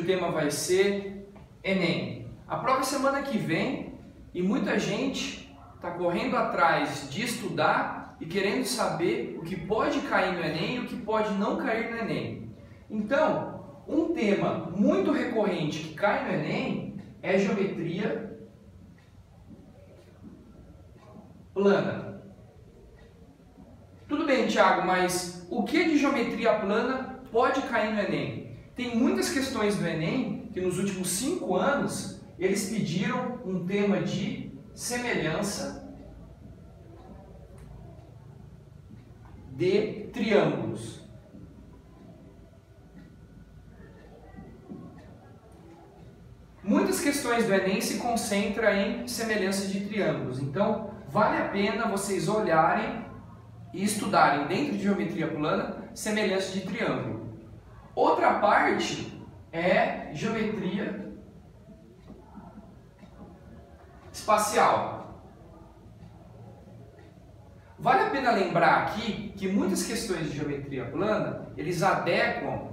o tema vai ser Enem. A prova é semana que vem e muita gente está correndo atrás de estudar e querendo saber o que pode cair no Enem e o que pode não cair no Enem. Então, um tema muito recorrente que cai no Enem é geometria plana. Tudo bem, Thiago, mas o que de geometria plana pode cair no Enem? Tem muitas questões do Enem que nos últimos 5 anos eles pediram um tema de semelhança de triângulos. Muitas questões do Enem se concentram em semelhança de triângulos, então vale a pena vocês olharem e estudarem dentro de geometria plana semelhança de triângulo. Outra parte é geometria espacial. Vale a pena lembrar aqui que muitas questões de geometria plana, eles adequam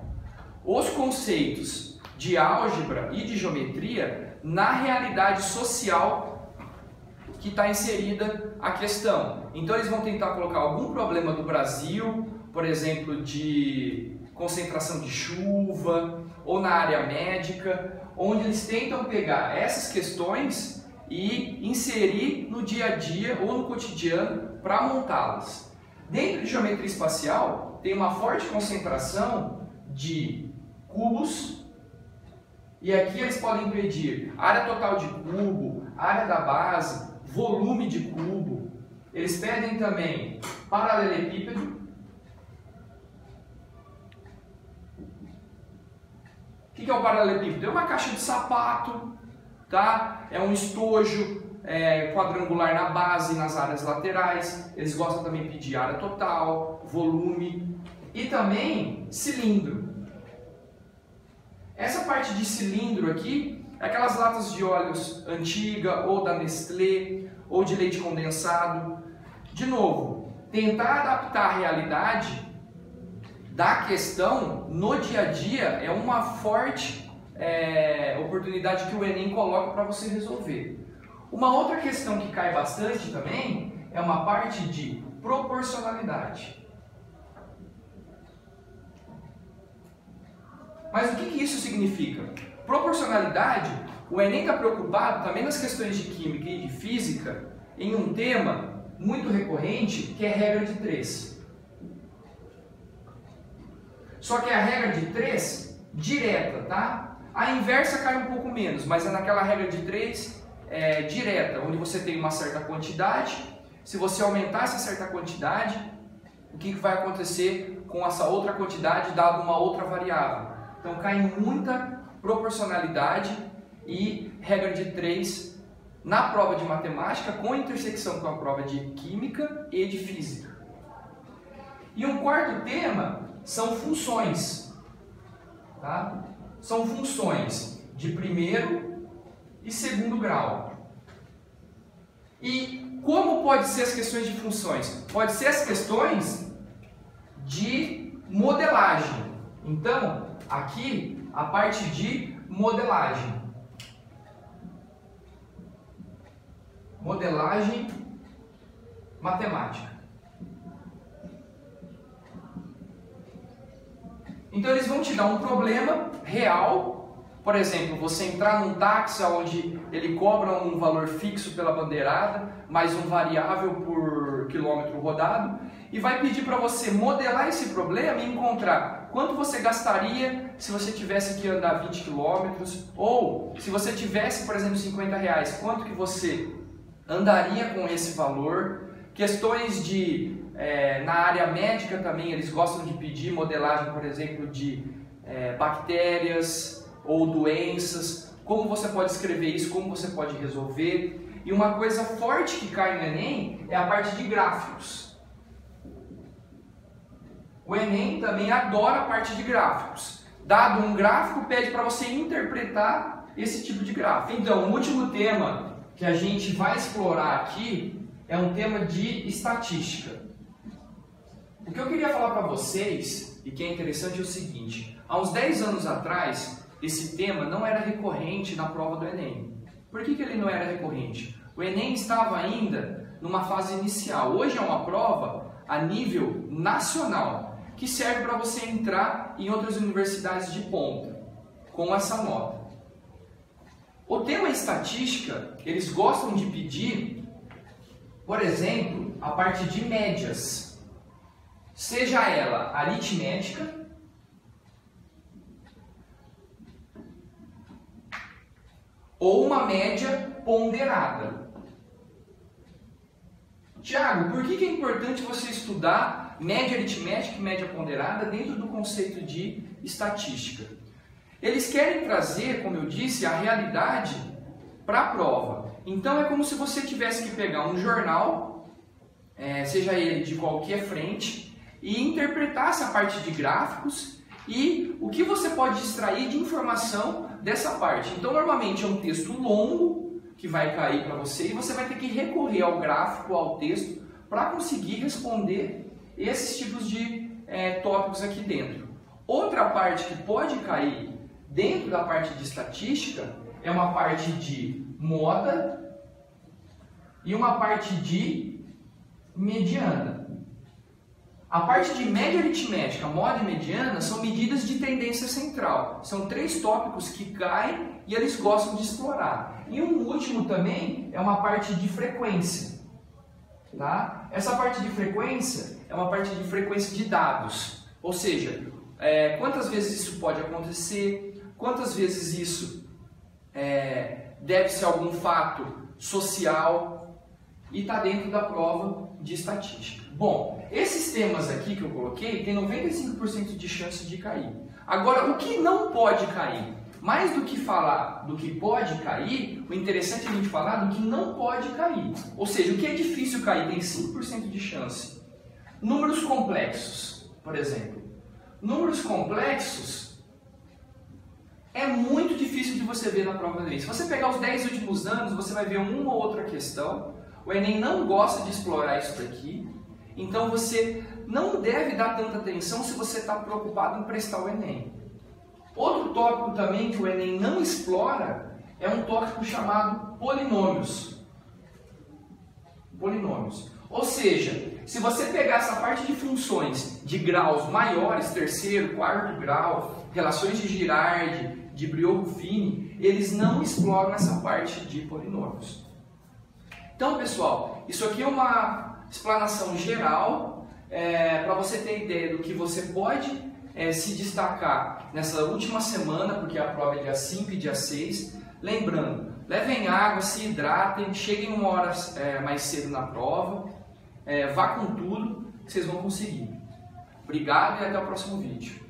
os conceitos de álgebra e de geometria na realidade social que está inserida a questão. Então eles vão tentar colocar algum problema do Brasil, por exemplo, de concentração de chuva, ou na área médica, onde eles tentam pegar essas questões e inserir no dia a dia ou no cotidiano para montá-las. Dentro de geometria espacial tem uma forte concentração de cubos, e aqui eles podem pedir área total de cubo, área da base, volume de cubo. Eles pedem também paralelepípedo. O que é o paralelepípedo? É uma caixa de sapato, tá? É um estojo quadrangular na base e nas áreas laterais. Eles gostam também de pedir área total, volume e também cilindro. Essa parte de cilindro aqui é aquelas latas de óleos antiga ou da Nestlé ou de leite condensado. De novo, tentar adaptar a realidade da questão no dia a dia é uma forte oportunidade que o Enem coloca para você resolver. Uma outra questão que cai bastante também é uma parte de proporcionalidade. Mas o que isso significa? Proporcionalidade, o Enem está preocupado também nas questões de química e de física em um tema muito recorrente que é a regra de 3. Só que é a regra de 3 direta, tá? A inversa cai um pouco menos, mas é naquela regra de 3 direta, onde você tem uma certa quantidade. Se você aumentar essa certa quantidade, o que vai acontecer com essa outra quantidade dado uma outra variável? Então cai muita proporcionalidade e regra de 3 na prova de matemática com intersecção com a prova de química e de física. E um quarto tema são funções, tá? São funções de primeiro e segundo grau. E como pode ser as questões de funções? Pode ser as questões de modelagem. Então, aqui a parte de modelagem. Modelagem matemática. Então eles vão te dar um problema real, por exemplo, você entrar num táxi onde ele cobra um valor fixo pela bandeirada, mais um variável por quilômetro rodado, e vai pedir para você modelar esse problema e encontrar quanto você gastaria se você tivesse que andar 20 quilômetros, ou se você tivesse, por exemplo, R$50, quanto que você andaria com esse valor. Questões de na área médica também, eles gostam de pedir modelagem, por exemplo, de bactérias ou doenças, como você pode escrever isso, como você pode resolver. E uma coisa forte que cai no Enem é a parte de gráficos. O Enem também adora a parte de gráficos. Dado um gráfico, pede para você interpretar esse tipo de gráfico. Então, o último tema que a gente vai explorar aqui é um tema de estatística. O que eu queria falar para vocês, e que é interessante, é o seguinte: há uns 10 anos atrás, esse tema não era recorrente na prova do Enem. Por que ele não era recorrente? O Enem estava ainda numa fase inicial. Hoje é uma prova a nível nacional, que serve para você entrar em outras universidades de ponta, com essa nota. O tema estatística, eles gostam de pedir, por exemplo, a parte de médias, seja ela aritmética, ou uma média ponderada. Tiago, por que é importante você estudar média aritmética e média ponderada dentro do conceito de estatística? Eles querem trazer, como eu disse, a realidade para a prova. Então é como se você tivesse que pegar um jornal, seja ele de qualquer frente, e interpretar essa parte de gráficos e o que você pode extrair de informação dessa parte. Então normalmente é um texto longo que vai cair para você e você vai ter que recorrer ao gráfico, ao texto, para conseguir responder esses tipos de tópicos aqui dentro. Outra parte que pode cair dentro da parte de estatística é uma parte de moda e uma parte de mediana. A parte de média aritmética, moda e mediana são medidas de tendência central. São 3 tópicos que caem e eles gostam de explorar. E um último também é uma parte de frequência. Tá? Essa parte de frequência é uma parte de frequência de dados. Ou seja, quantas vezes isso pode acontecer, quantas vezes isso deve-se a algum fato social e está dentro da prova de estatística. Bom, esses temas aqui que eu coloquei tem 95% de chance de cair. Agora, o que não pode cair? Mais do que falar do que pode cair, o interessante é a gente falar do que não pode cair. Ou seja, o que é difícil cair tem 5% de chance. Números complexos, por exemplo. Números complexos é muito difícil de você ver na prova do Enem. Se você pegar os 10 últimos anos, você vai ver uma ou outra questão. O Enem não gosta de explorar isso daqui. Então você não deve dar tanta atenção se você está preocupado em prestar o Enem. Outro tópico também que o Enem não explora é um tópico chamado polinômios. Polинômios. Ou seja, se você pegar essa parte de funções de graus maiores, terceiro, quarto grau, relações de Girardi, de Brioux-Ruffini, eles não exploram essa parte de polinômios. Então, pessoal, isso aqui é uma explanação geral para você ter ideia do que você pode se destacar nessa última semana, porque a prova é dia 5 e dia 6. Lembrando, levem água, se hidratem, cheguem uma hora mais cedo na prova, vá com tudo que vocês vão conseguir. Obrigado e até o próximo vídeo.